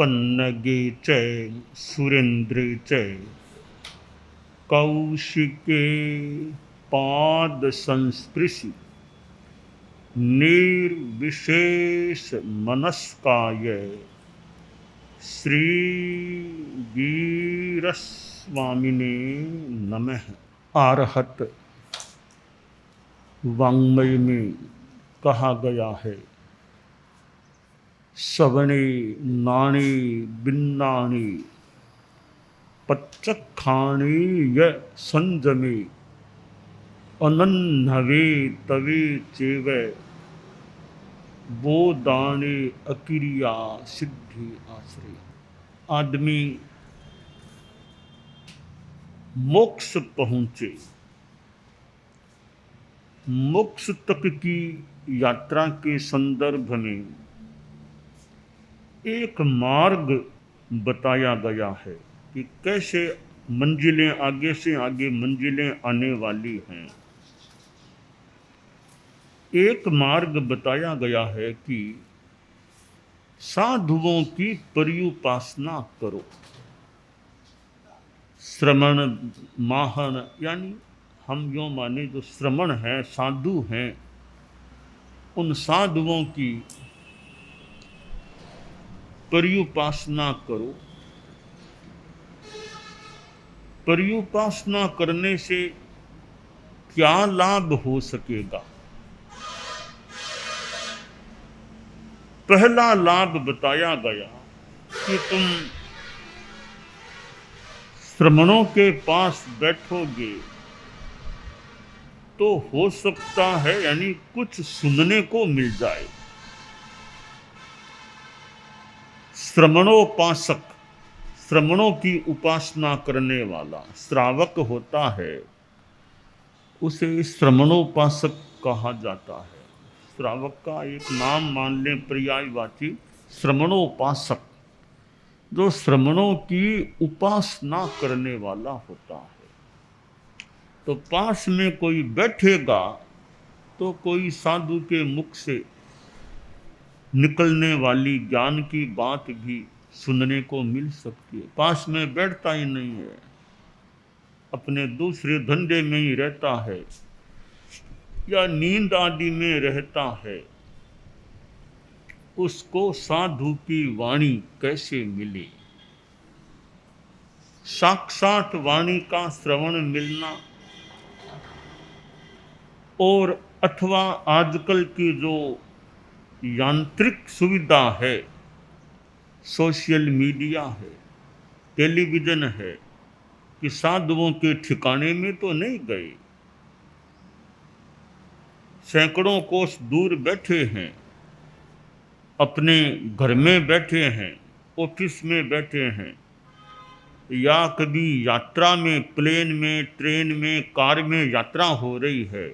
पन्नगे च सुरेन्द्रे च कौशिके पाद संस्पृशि निर्विशेष मनस्काय श्री वीरस्वामिने नमः। आरहत वाङ्मय में कहा गया है, सवणे नाणे बिन्नाणे पच्चखाणे य संजमे अनन्नवे तवे चेव वो दाने अकिरिया सिद्धि आश्रय। आदमी मोक्ष पहुंचे, मोक्ष तक की यात्रा के संदर्भ में एक मार्ग बताया गया है कि कैसे मंजिलें आगे से आगे मंजिलें आने वाली हैं। एक मार्ग बताया गया है कि साधुओं की पर्युपासना करो। श्रमण माहन यानी हम यो माने जो श्रमण हैं, साधु हैं, उन साधुओं की पर्युपासना करो। पर्युपासना करने से क्या लाभ हो सकेगा? पहला लाभ बताया गया कि तुम श्रमणों के पास बैठोगे तो हो सकता है यानी कुछ सुनने को मिल जाए। श्रमणोपासक, श्रमणों की उपासना करने वाला श्रावक होता है, उसे श्रमणोपासक कहा जाता है। श्रावक का एक नाम मान लें पर्यायवाची श्रमणोपासक, जो श्रमणों की उपासना करने वाला होता है। तो पास में कोई बैठेगा तो कोई साधु के मुख से निकलने वाली ज्ञान की बात भी सुनने को मिल सकती है। पास में बैठता ही नहीं है, अपने दूसरे धंधे में ही रहता है या नींद आदि में रहता है, उसको साधु की वाणी कैसे मिले? साक्षात वाणी का श्रवण मिलना और अथवा आजकल की जो यांत्रिक सुविधा है, सोशल मीडिया है, टेलीविज़न है, कि साधुओं के ठिकाने में तो नहीं गए, सैकड़ों कोस दूर बैठे हैं, अपने घर में बैठे हैं, ऑफिस में बैठे हैं, या कभी यात्रा में प्लेन में, ट्रेन में, कार में यात्रा हो रही है,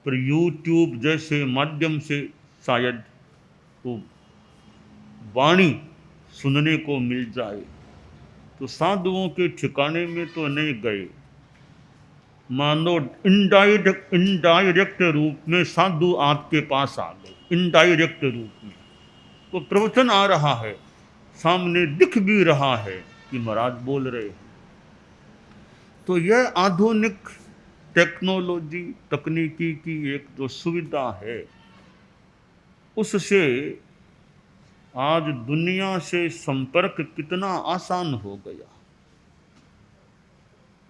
पर यूट्यूब जैसे माध्यम से शायद वो वाणी सुनने को मिल जाए। तो साधुओं के ठिकाने में तो नहीं गए, मानो इनडायरेक्ट रूप में साधु आपके पास आ गए, इनडायरेक्ट रूप में। तो प्रवचन आ रहा है, सामने दिख भी रहा है कि महाराज बोल रहे हैं। तो यह आधुनिक टेक्नोलॉजी, तकनीकी की एक जो सुविधा है, उससे आज दुनिया से संपर्क कितना आसान हो गया।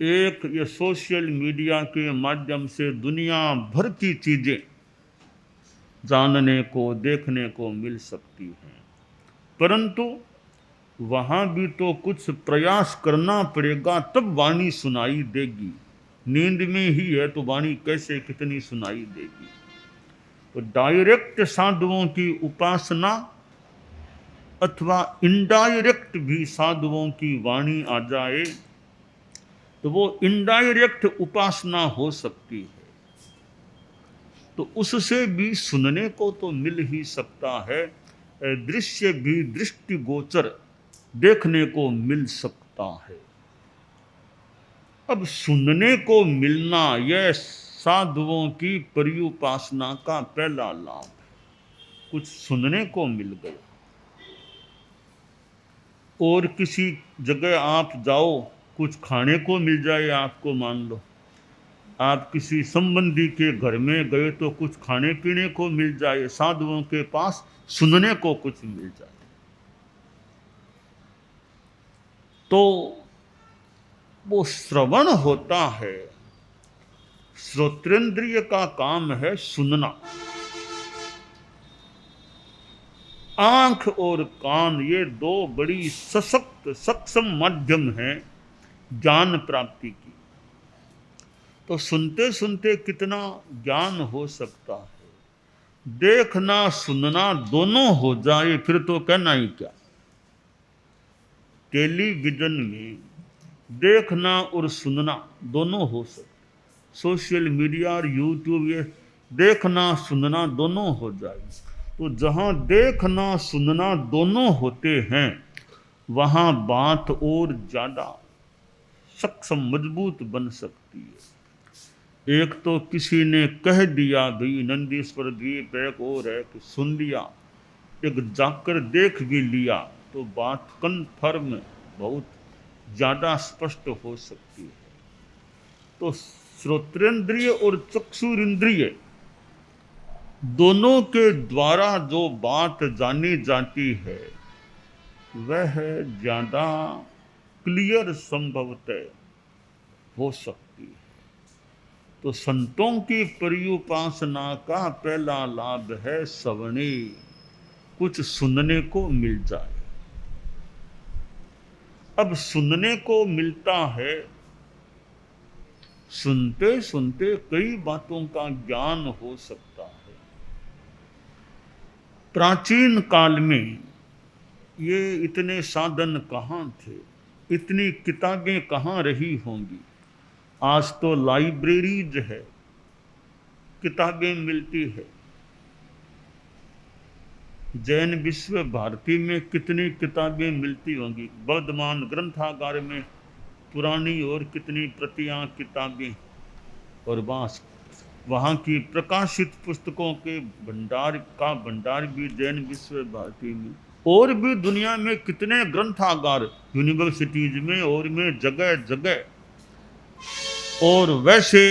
एक ये सोशल मीडिया के माध्यम से दुनिया भर की चीज़ें जानने को, देखने को मिल सकती हैं, परंतु वहाँ भी तो कुछ प्रयास करना पड़ेगा, तब वाणी सुनाई देगी। नींद में ही है तो वाणी कैसे, कितनी सुनाई देगी? तो डायरेक्ट साधुओं की उपासना अथवा इनडायरेक्ट भी साधुओं की वाणी आ जाए तो वो इनडायरेक्ट उपासना हो सकती है। तो उससे भी सुनने को तो मिल ही सकता है, दृश्य भी दृष्टिगोचर देखने को मिल सकता है। अब सुनने को मिलना यह साधुओं की पर्युपासना का पहला लाभ, कुछ सुनने को मिल गया। और किसी जगह आप जाओ, कुछ खाने को मिल जाए आपको, मान लो आप किसी संबंधी के घर में गए तो कुछ खाने पीने को मिल जाए, साधुओं के पास सुनने को कुछ मिल जाए, तो वो श्रवण होता है। श्रोत्रेंद्रिय का काम है सुनना। आंख और कान ये दो बड़ी सशक्त सक्षम माध्यम हैं ज्ञान प्राप्ति की। तो सुनते सुनते कितना ज्ञान हो सकता है। देखना सुनना दोनों हो जाए फिर तो कहना ही क्या। टेलीविजन में देखना और सुनना दोनों हो सकता, सोशल मीडिया और यूट्यूब ये देखना सुनना दोनों हो जाए। तो जहाँ देखना सुनना दोनों होते हैं वहाँ बात और ज़्यादा सक्षम मजबूत बन सकती है। एक तो किसी ने कह दिया भी, नंदीश्वर द्वीप एक और है कि सुन लिया, एक जाकर देख भी लिया, तो बात कन्फर्म बहुत ज़्यादा स्पष्ट हो सकती है। तो श्रोत्रेंद्रिय और चक्षुरेंद्रिय दोनों के द्वारा जो बात जानी जाती है वह ज़्यादा क्लियर संभवतः हो सकती है। तो संतों की पर्युपासना का पहला लाभ है श्रवणे, कुछ सुनने को मिल जाए। अब सुनने को मिलता है, सुनते सुनते कई बातों का ज्ञान हो सकता है। प्राचीन काल में ये इतने साधन कहाँ थे, इतनी किताबें कहाँ रही होंगी। आज तो लाइब्रेरीज है, किताबें मिलती है। जैन विश्व भारती में कितनी किताबें मिलती होंगी, वर्धमान ग्रंथागार में पुरानी और कितनी प्रतियां किताबें, और वहाँ की प्रकाशित पुस्तकों के भंडार भी जैन विश्व भारती में। और भी दुनिया में कितने ग्रंथागार यूनिवर्सिटीज में और में जगह जगह। और वैसे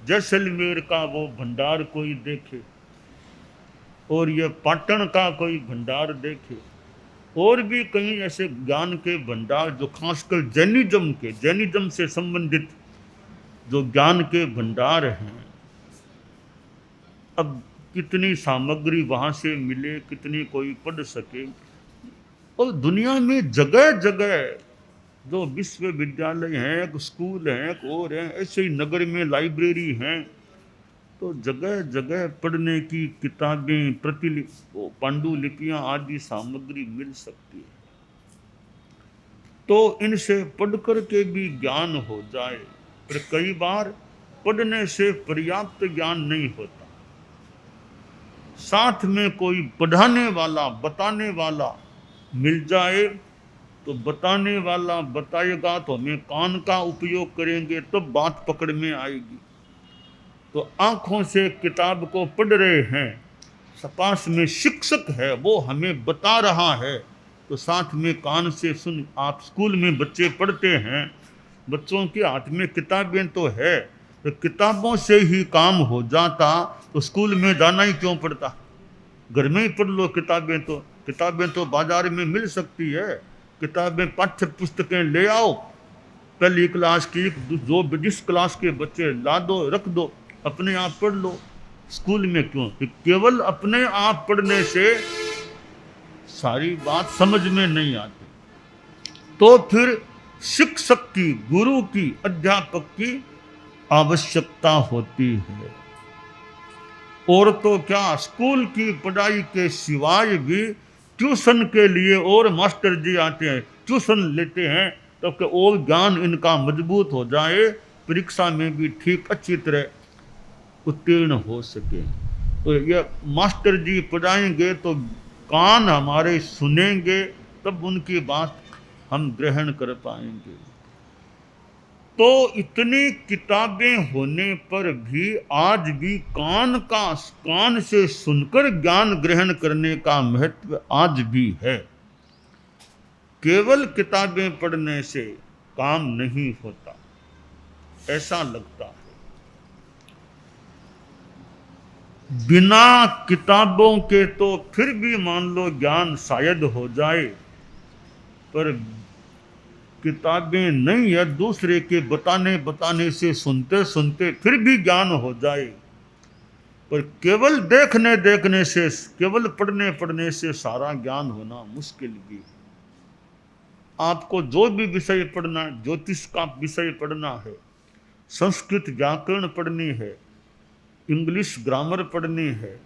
जैसलमेर का वो भंडार कोई देखे और ये पाटन का कोई भंडार देखे, और भी कई ऐसे ज्ञान के भंडार जो खासकर जैनिज्म से संबंधित जो ज्ञान के भंडार हैं। अब कितनी सामग्री वहाँ से मिले, कितनी कोई पढ़ सके। और दुनिया में जगह जगह जो विश्वविद्यालय हैं, स्कूल हैं, और हैं, ऐसे ही नगर में लाइब्रेरी हैं। तो जगह जगह पढ़ने की किताबें, पांडुलिपियाँ आदि सामग्री मिल सकती है। तो इनसे पढ़ कर के भी ज्ञान हो जाए। पर कई बार पढ़ने से पर्याप्त ज्ञान नहीं होता, साथ में कोई पढ़ाने वाला बताने वाला मिल जाए तो बताने वाला बताएगा तो हमें कान का उपयोग करेंगे तब बात पकड़ में आएगी। तो आंखों से किताब को पढ़ रहे हैं, पास में शिक्षक है वो हमें बता रहा है, तो साथ में कान से सुन। आप स्कूल में बच्चे पढ़ते हैं, बच्चों के हाथ में किताबें तो है, तो किताबों से ही काम हो जाता तो स्कूल में जाना ही क्यों पड़ता। घर में ही पढ़ लो किताबें तो बाजार में मिल सकती है। किताबें पाठ्य पुस्तकें ले आओ, पहली क्लास की जो जिस क्लास के बच्चे ला दो, रख दो, अपने आप पढ़ लो। स्कूल में क्यों? केवल अपने आप पढ़ने से सारी बात समझ में नहीं आती। तो फिर शिक्षक की, गुरु की, अध्यापक की आवश्यकता होती है। और तो क्या, स्कूल की पढ़ाई के सिवाय भी ट्यूशन के लिए और मास्टर जी आते हैं, ट्यूशन लेते हैं, तो कि और ज्ञान इनका मजबूत हो जाए, परीक्षा में भी ठीक अच्छी तरह उत्तीर्ण हो सके। तो ये मास्टर जी पढ़ाएंगे तो कान हमारे सुनेंगे, तब उनकी बात हम ग्रहण कर पाएंगे। तो इतनी किताबें होने पर भी आज भी कान से सुनकर ज्ञान ग्रहण करने का महत्व आज भी है। केवल किताबें पढ़ने से काम नहीं होता, ऐसा लगता है। बिना किताबों के तो फिर भी मान लो ज्ञान शायद हो जाए, पर किताबें नहीं है, दूसरे के बताने से सुनते सुनते फिर भी ज्ञान हो जाए, पर केवल देखने से, केवल पढ़ने से सारा ज्ञान होना मुश्किल भी है। आपको जो भी विषय पढ़ना है, ज्योतिष का विषय पढ़ना है, संस्कृत व्याकरण पढ़नी है, इंग्लिश ग्रामर पढ़नी है,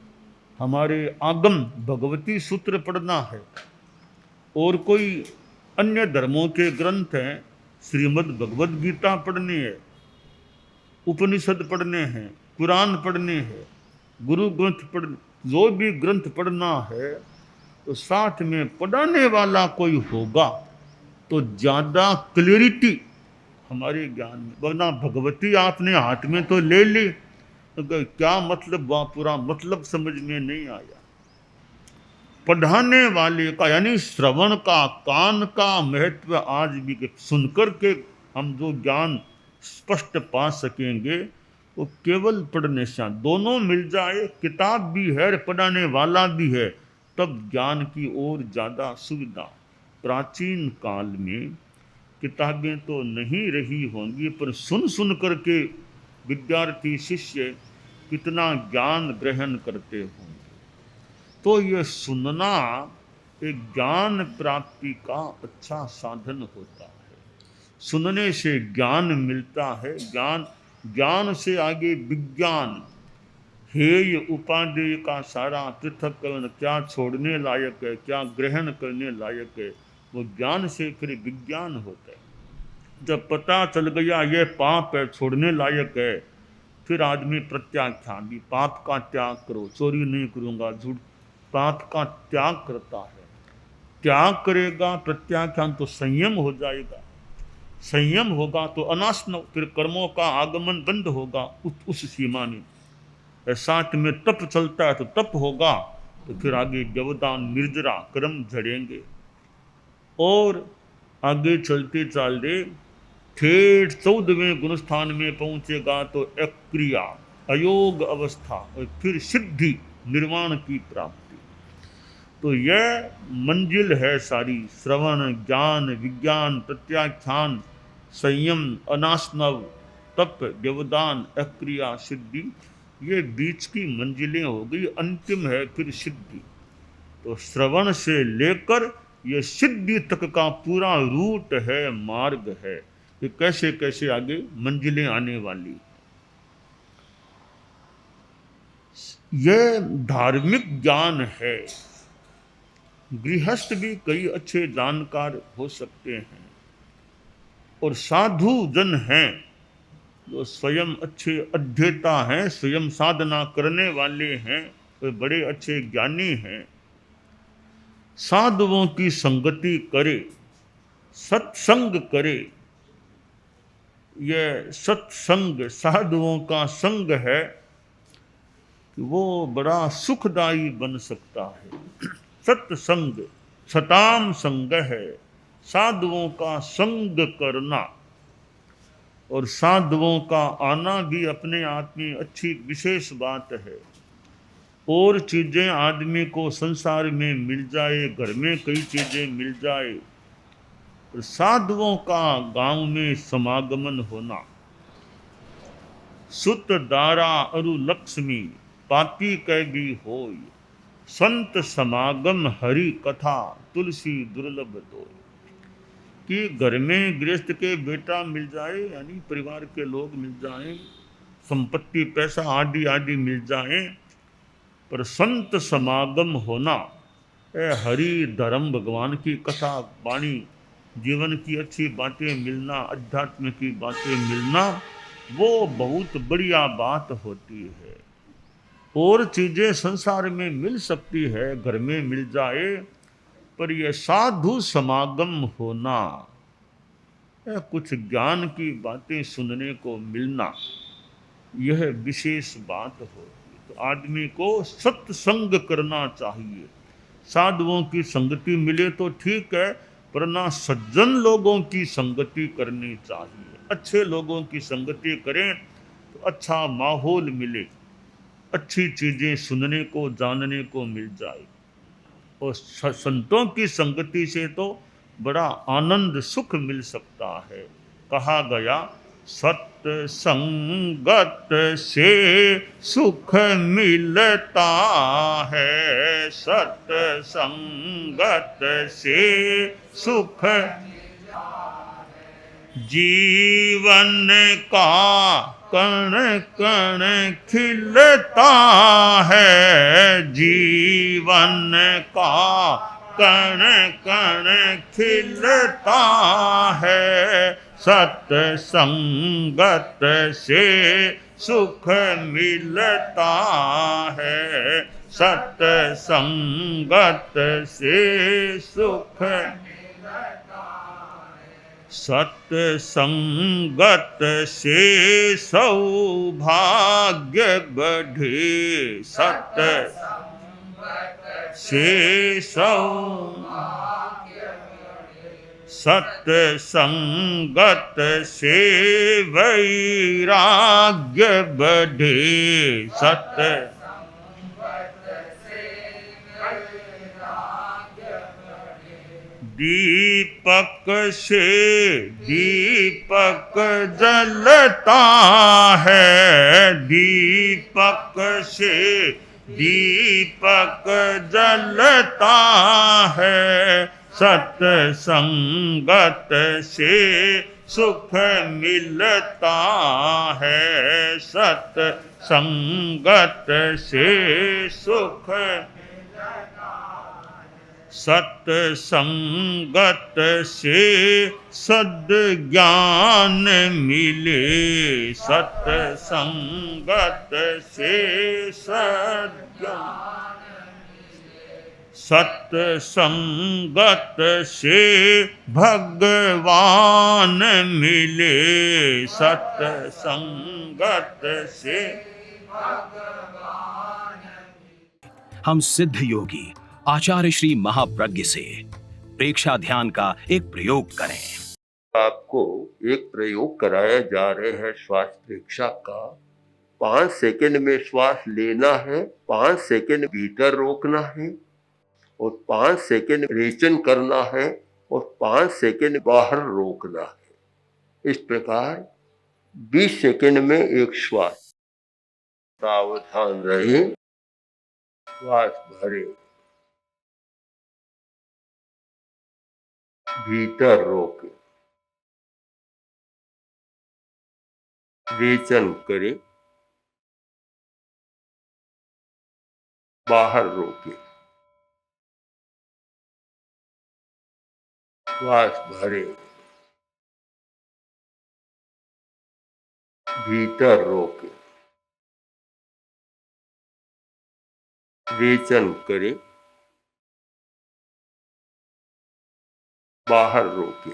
हमारे आगम भगवती सूत्र पढ़ना है, और कोई अन्य धर्मों के ग्रंथ हैं, श्रीमद् भगवद गीता पढ़नी है, उपनिषद पढ़ने हैं, कुरान पढ़ने हैं, गुरु ग्रंथ पढ़, जो भी ग्रंथ पढ़ना है, तो साथ में पढ़ाने वाला कोई होगा तो ज़्यादा क्लियरिटी हमारे ज्ञान में। वरना भगवती आपने हाथ में तो ले ली, तो क्या मतलब, वह पूरा मतलब समझ में नहीं आया। पढ़ाने वाले का यानी श्रवण का, कान का महत्व आज भी सुनकर के हम जो ज्ञान स्पष्ट पा सकेंगे वो केवल पढ़ने से। दोनों मिल जाए, किताब भी है, पढ़ाने वाला भी है, तब ज्ञान की ओर ज़्यादा सुविधा। प्राचीन काल में किताबें तो नहीं रही होंगी, पर सुन सुन करके विद्यार्थी शिष्य कितना ज्ञान ग्रहण करते होंगे। तो ये सुनना एक ज्ञान प्राप्ति का अच्छा साधन होता है। सुनने से ज्ञान मिलता है, ज्ञान से आगे विज्ञान। हेय उपादेय का सारा पृथक्करण क्या छोड़ने लायक है, क्या ग्रहण करने लायक है, वो ज्ञान से फिर विज्ञान होता है। जब पता चल गया ये पाप है, छोड़ने लायक है, फिर आदमी प्रत्याख्यान भी, पाप का त्याग करो, चोरी नहीं करूँगा, झूठ, पाप का त्याग करता है। त्याग करेगा, प्रत्याख्यान, तो संयम हो जाएगा। संयम होगा तो अनासन, फिर कर्मों का आगमन बंद होगा उस सीमा में। साथ में तप चलता है तो तप होगा, तो फिर आगे व्यवधान, निर्जरा कर्म झड़ेंगे। और आगे चलते चलते ठेठ 14वें गुणस्थान में पहुंचेगा तो अक्रिया, अयोग अवस्था, और फिर सिद्धि, निर्वाण की प्राप्ति। तो यह मंजिल है सारी, श्रवण, ज्ञान, विज्ञान, प्रत्याख्यान, संयम, अनास्नव, तप, व्यवधान, अक्रिया, सिद्धि, ये बीच की मंजिलें हो गई। अंतिम है फिर सिद्धि। तो श्रवण से लेकर ये सिद्धि तक का पूरा रूट है, मार्ग है कि कैसे कैसे आगे मंजिलें आने वाली। यह धार्मिक ज्ञान है। गृहस्थ भी कई अच्छे जानकार हो सकते हैं, और साधु जन हैं जो स्वयं अच्छे अध्येता हैं, स्वयं साधना करने वाले हैं, वे बड़े अच्छे ज्ञानी हैं। साधुओं की संगति करे, सत्संग करे। यह सत्संग, साधुओं का संग है कि वो बड़ा सुखदायी बन सकता है। सत्संग, सताम संग है, साधुओं का संग करना। और साधुओं का आना भी अपने आप में अच्छी विशेष बात है। और चीज़ें आदमी को संसार में मिल जाए, घर में कई चीज़ें मिल जाए, और साधुओं का गांव में समागमन होना। सुत दारा अरु लक्ष्मी पाती कह भी होय, संत समागम हरि कथा तुलसी दुर्लभ दोय। कि घर में गृहस्थ के बेटा मिल जाए, यानी परिवार के लोग मिल जाएं, संपत्ति पैसा आदि आदि मिल जाएं, पर संत समागम होना, हरि धर्म भगवान की कथा वाणी, जीवन की अच्छी बातें मिलना, अध्यात्म की बातें मिलना, वो बहुत बढ़िया बात होती है। और चीज़ें संसार में मिल सकती है, घर में मिल जाए, पर यह साधु समागम होना, कुछ ज्ञान की बातें सुनने को मिलना, यह विशेष बात होती। तो आदमी को सत्संग करना चाहिए। साधुओं की संगति मिले तो ठीक है, वरना सज्जन लोगों की संगति करनी चाहिए। अच्छे लोगों की संगति करें तो अच्छा माहौल मिले, अच्छी चीज़ें सुनने को जानने को मिल जाए। और संतों की संगति से तो बड़ा आनंद सुख मिल सकता है। कहा गया सत्संगत से सुख मिलता है, सत्संगत से सुख जीवन का कण कण खिलता है, जीवन का कण कण खिलता है, सत्संगत से सुख मिलता है, सत्संगत से सुख, सत्संगत से सौभाग्य बढ़े, सत से सत्संगत से वैराग्य बढ़े, सत दीपक से दीपक जलता है, दीपक से दीपक जलता है, सत्संगत से सुख मिलता है, सत्संगत से सुख, सत्संगत से सद्ज्ञान मिले, सत्संगत से सद्ज्ञान, सत्संगत से भगवान मिले, सत्संगत से हम सिद्ध योगी आचार्य श्री महाप्रज्ञ से प्रेक्षा ध्यान का एक प्रयोग करें। आपको एक प्रयोग कराया जा रहे हैं श्वास प्रेक्षा का। 5 सेकंड में श्वास लेना है, 5 सेकंड भीतर रोकना है और 5 सेकंड रेचन करना है और 5 सेकंड बाहर रोकना है। इस प्रकार 20 सेकंड में एक श्वास। सावधान रहे, श्वास भरे, भीतर रोके, रेचन करे, बाहर रोके, श्वास भरे, भीतर रोके, रेचन करे, बाहर रोके,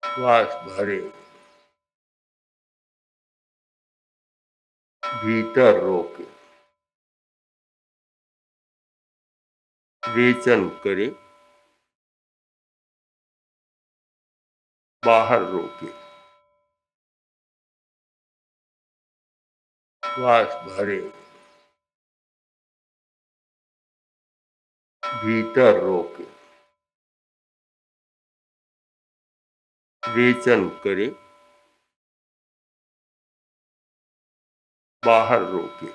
श्वास भरे, भीतर रोके, रेचन करे, बाहर रोके, श्वास भरे, भीतर रोके, रेचन करे, बाहर रोके,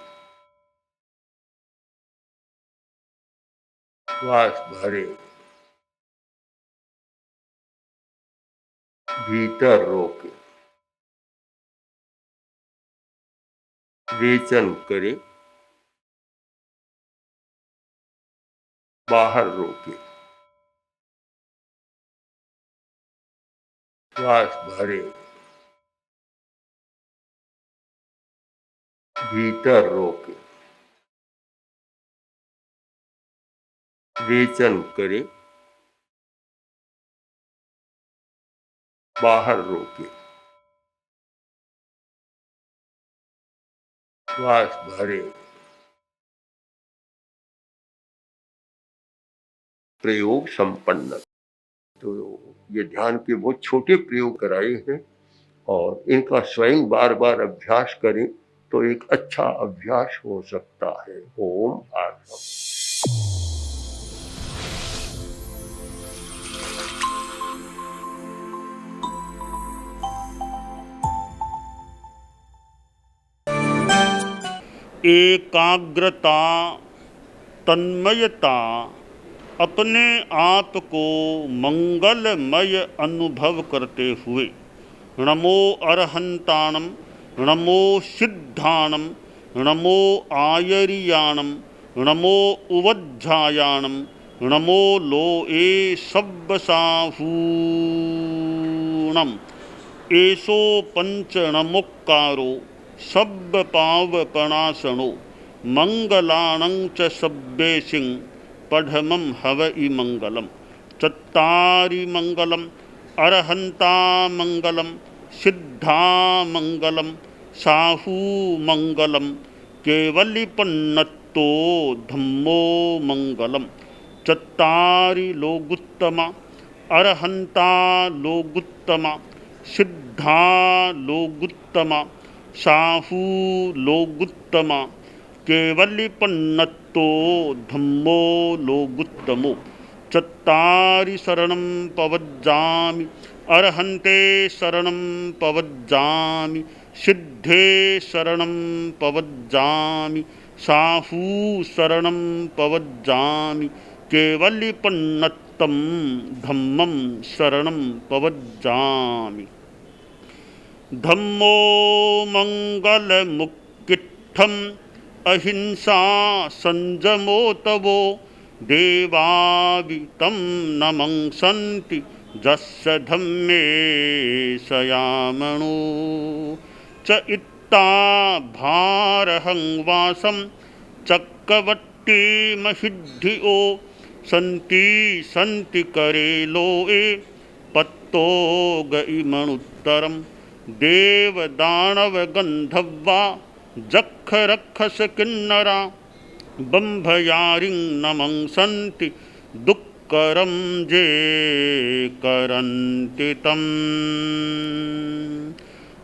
श्वास भरे, भीतर रोके, रेचन करे, बाहर रोके, श्वास भरे, भीतर रोके, रेचन करे, बाहर रोके, श्वास भरे, प्रयोग संपन्न। तो ये ध्यान के बहुत छोटे प्रयोग कराए हैं और इनका स्वयं बार बार अभ्यास करें तो एक अच्छा अभ्यास हो सकता है। ओम आत्मा। एकाग्रता, तन्मयता, अपने आप को मंगलमय अनुभव करते हुए नमो अरहंताणम, नमो सिद्धाणम, नमो आयरियाणम, नमो उवज्झायाणम, नमो लोए सब्बसाहूणम, एसो पंचणमुक्कारो सब्बपावपणासनो, मंगलाणं च सब्बेसिं पढ़मं हवइ मंगलम। चत्तारि मंगलम, अरहंता मंगलम, सिद्धा मंगलम, साहू मंगलम, केवलिपन्नत्तो धम्मो मंगलम। चत्तारि लोगुत्तमा, अरहंता लोगुत्तमा, सिद्धा लोगुत्तमा, साहू लोगुत्तमा, केवलिपन्नत्तो धम्मो लोगुत्तमो। चत्तारि शरणं पवज्जामि, अरहन्ते शरणं पवज्जामि, सिद्धे शरणं पवज्जामि, साहू शरणं पवज्जामि, केवलिपन्नत्तं धम्मं शरणं पवज्जामि। धम्मो मंगलमुक्किट्ठम्, अहिंसा संजमो तवो, देवावितं नमंसन्ति जस्य धम्मे सयामणो। च इत्ता भारहं वासं चक्रवट्टिमहिद्धियो, सन्ति सन्ति करे लोए पत्तो गइमणुत्तरम्। देवदानवगन्धर्वा जक्षरक्षस किन्नरा, बम्भयारिं नमंसन्ति दुःकरं जे करन्ति तम्।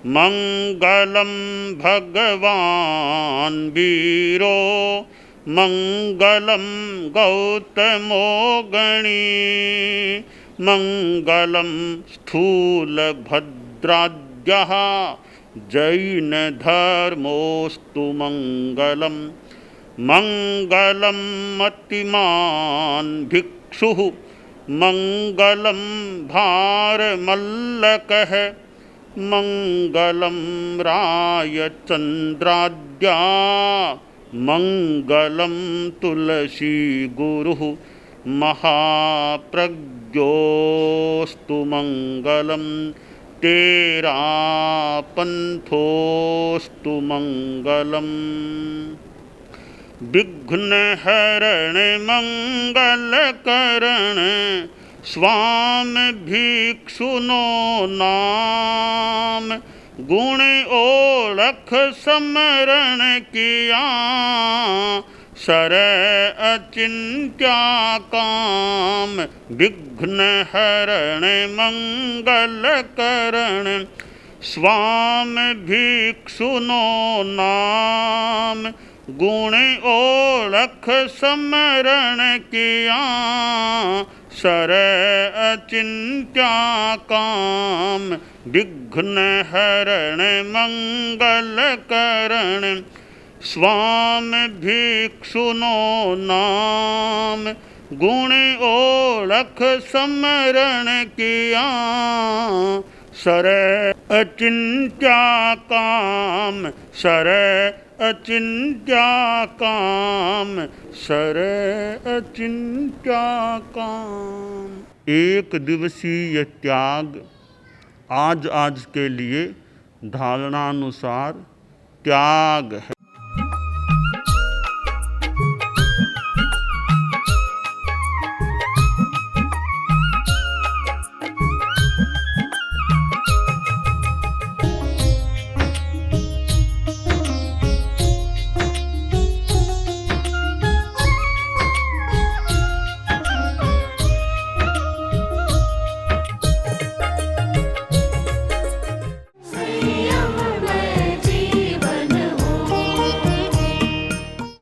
मंगलं भगवान् वीरो, मंगलं गौतमो गणी, मंगलं स्थूलभद्राद्यः जैनधर्मोऽस्तु मंगलम्। मंगलं मतिमान् भिक्षुः, मंगलं भारमल्लकः, मंगलं रायचन्द्राद्या, मंगलं तुलसी गुरुः, महाप्रज्ञोऽस्तु मंगलम्। तेरा पंथोऽस्तु मंगलम्। विघ्नहरण मंगलकरण, स्वामी भिक्षुनो नाम, गुण ओळख समरण किया, सर अचिंत्या काम। विघ्नहरण मंगलकरण, स्वामी भिक्षुनो नाम, गुण ओळख समरण किया, सर अचिंत्या काम। विघ्नहरण मंगलकरण, स्वामी भिक्षुनो नाम, गुण ओळख समरण किया, सर अचिंत्या काम, सर अचिंत्या काम, सर अचिंत्या काम। एक दिवसीय त्याग आज के लिए धारणानुसार त्याग है।